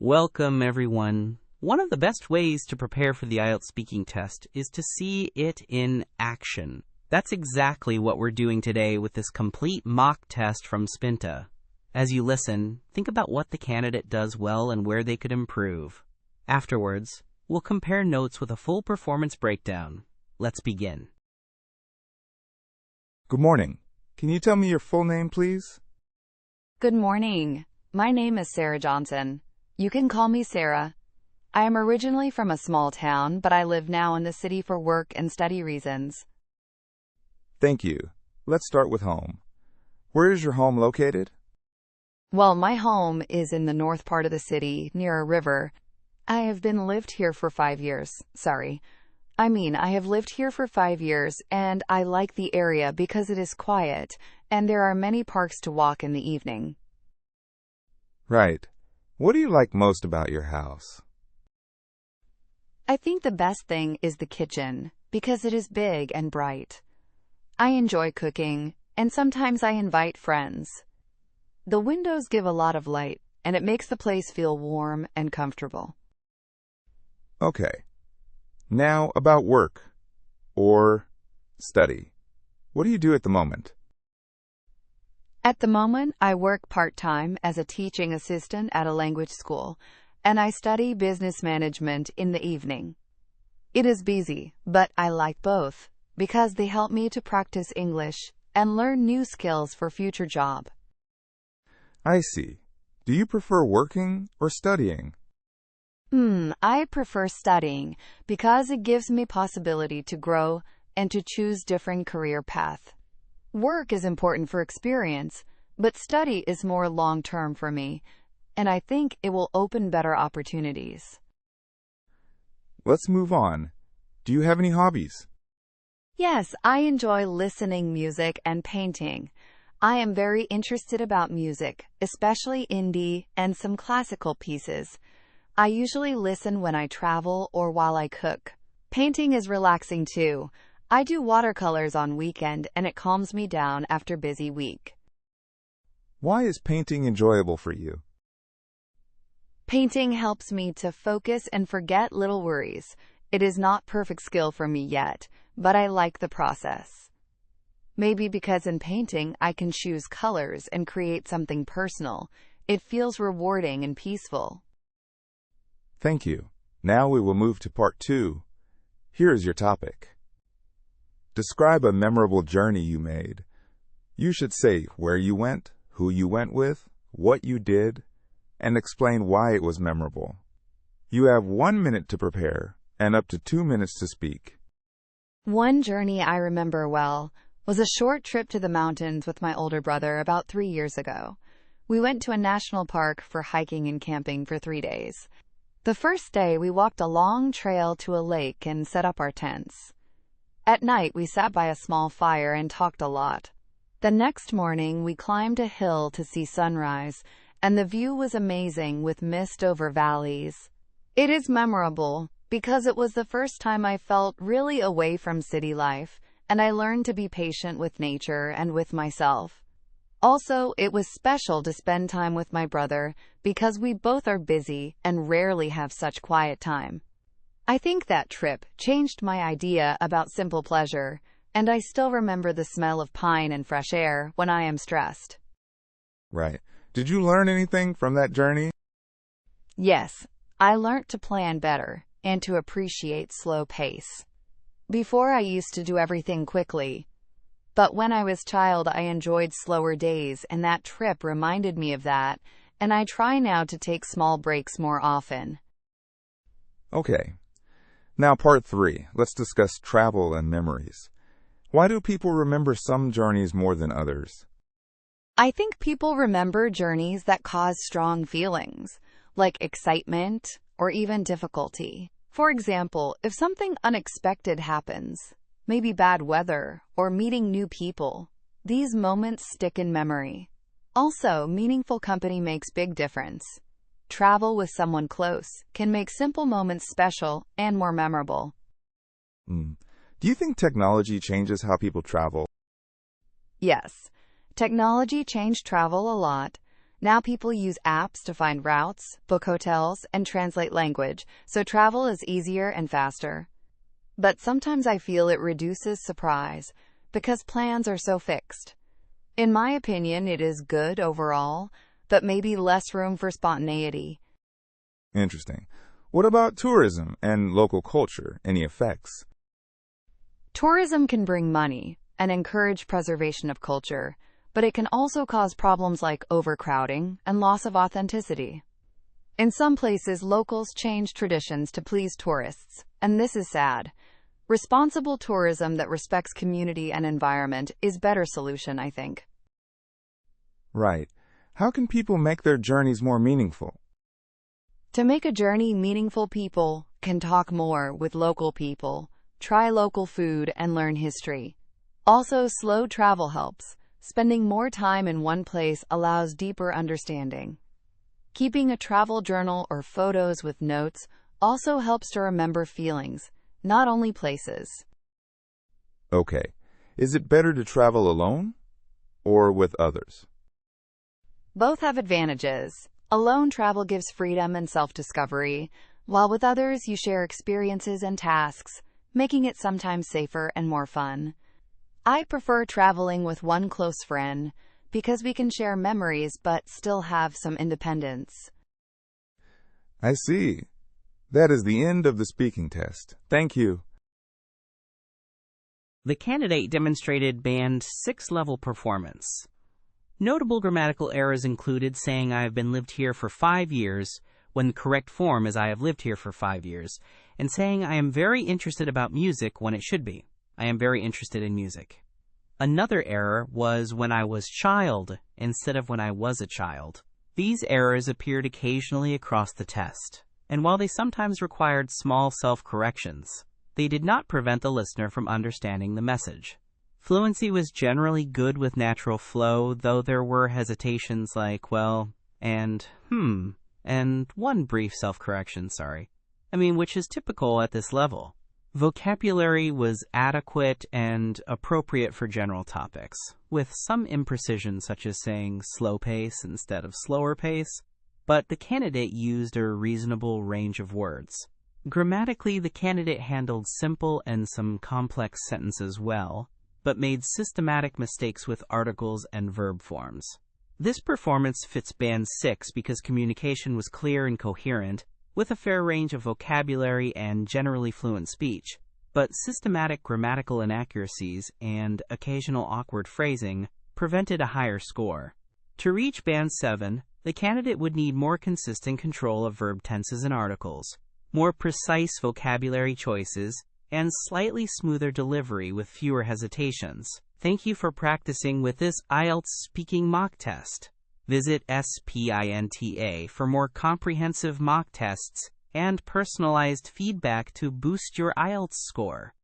Welcome, everyone. One of the best ways to prepare for the IELTS speaking test is to see it in action. That's exactly what we're doing today with this complete mock test from Spinta. As you listen, think about what the candidate does well and where they could improve. Afterwards, we'll compare notes with a full performance breakdown. Let's begin. Good morning. Can you tell me your full name, please? Good morning. My name is Sarah Johnson. You can call me Sara. I am originally from a small town, but I live now in the city for work and study reasons. Thank you. Let's start with home. Where is your home located? Well, my home is in the north part of the city, near a river. I have lived here for 5 years. I have lived here for 5 years, and I like the area because it is quiet, and there are many parks to walk in the evening. Right. What do you like most about your house? I think the best thing is the kitchen, because it is big and bright. I enjoy cooking, and sometimes I invite friends. The windows give a lot of light, and it makes the place feel warm and comfortable. Okay. Now about work or study. What do you do at the moment? At the moment, I work part-time as a teaching assistant at a language school, and I study business management in the evening. It is busy, but I like both, because they help me to practice English and learn new skills for future job. I see. Do you prefer working or studying? I prefer studying because it gives me possibility to grow and to choose different career path. Work is important for experience, but study is more long-term for me, and I think it will open better opportunities. Let's move on. Do you have any hobbies? Yes, I enjoy listening music and painting. I am very interested about music, especially indie and some classical pieces. I usually listen when I travel or while I cook. Painting is relaxing too. I do watercolors on weekend and it calms me down after busy week. Why is painting enjoyable for you? Painting helps me to focus and forget little worries. It is not perfect skill for me yet, but I like the process. Maybe because in painting I can choose colors and create something personal. It feels rewarding and peaceful. Thank you. Now we will move to part 2. Here is your topic. Describe a memorable journey you made. You should say where you went, who you went with, what you did, and explain why it was memorable. You have 1 minute to prepare and up to 2 minutes to speak. One journey I remember well was a short trip to the mountains with my older brother about 3 years ago. We went to a national park for hiking and camping for 3 days. The first day we walked a long trail to a lake and set up our tents. At night, we sat by a small fire and talked a lot. The next morning, we climbed a hill to see sunrise, and the view was amazing with mist over valleys. It is memorable because it was the first time I felt really away from city life, and I learned to be patient with nature and with myself. Also, it was special to spend time with my brother because we both are busy and rarely have such quiet time. I think that trip changed my idea about simple pleasure, and I still remember the smell of pine and fresh air when I am stressed. Right. Did you learn anything from that journey? Yes, I learned to plan better and to appreciate slow pace. Before I used to do everything quickly, but when I was a child I enjoyed slower days, and that trip reminded me of that, and I try now to take small breaks more often. Okay. Now part 3. Let's discuss travel and memories. Why do people remember some journeys more than others? I think people remember journeys that cause strong feelings, like excitement or even difficulty. For example, if something unexpected happens, maybe bad weather or meeting new people, these moments stick in memory. Also, meaningful company makes big difference. Travel with someone close can make simple moments special and more memorable. Do you think technology changes how people travel? Yes, technology changed travel a lot. Now people use apps to find routes, book hotels, and translate language, so travel is easier and faster. But sometimes I feel it reduces surprise, because plans are so fixed. In my opinion, it is good overall, but maybe less room for spontaneity. Interesting. What about tourism and local culture? Any effects? Tourism can bring money and encourage preservation of culture, but it can also cause problems like overcrowding and loss of authenticity. In some places, locals change traditions to please tourists, and this is sad. Responsible tourism that respects community and environment is a better solution, I think. Right. How can people make their journeys more meaningful? To make a journey meaningful, people can talk more with local people, try local food, and learn history. Also, slow travel helps. Spending more time in one place allows deeper understanding. Keeping a travel journal or photos with notes also helps to remember feelings, not only places. Okay. Is it better to travel alone or with others? Both have advantages. Alone travel gives freedom and self-discovery, while with others you share experiences and tasks, making it sometimes safer and more fun. I prefer traveling with one close friend because we can share memories but still have some independence. I see. That is the end of the speaking test. Thank you. The candidate demonstrated Band 6 level performance. Notable grammatical errors included saying I have been lived here for 5 years when the correct form is I have lived here for 5 years, and saying I am very interested about music when it should be I am very interested in music. Another error was when I was child instead of when I was a child. These errors appeared occasionally across the test, and while they sometimes required small self-corrections, they did not prevent the listener from understanding the message. Fluency was generally good with natural flow, though there were hesitations like, well, and one brief self-correction, which is typical at this level. Vocabulary was adequate and appropriate for general topics, with some imprecision such as saying slow pace instead of slower pace, but the candidate used a reasonable range of words. Grammatically, the candidate handled simple and some complex sentences well, but made systematic mistakes with articles and verb forms. This performance fits Band 6 because communication was clear and coherent, with a fair range of vocabulary and generally fluent speech, but systematic grammatical inaccuracies and occasional awkward phrasing prevented a higher score. To reach Band 7, the candidate would need more consistent control of verb tenses and articles, more precise vocabulary choices, and slightly smoother delivery with fewer hesitations. Thank you for practicing with this IELTS speaking mock test. Visit Spinta for more comprehensive mock tests and personalized feedback to boost your IELTS score.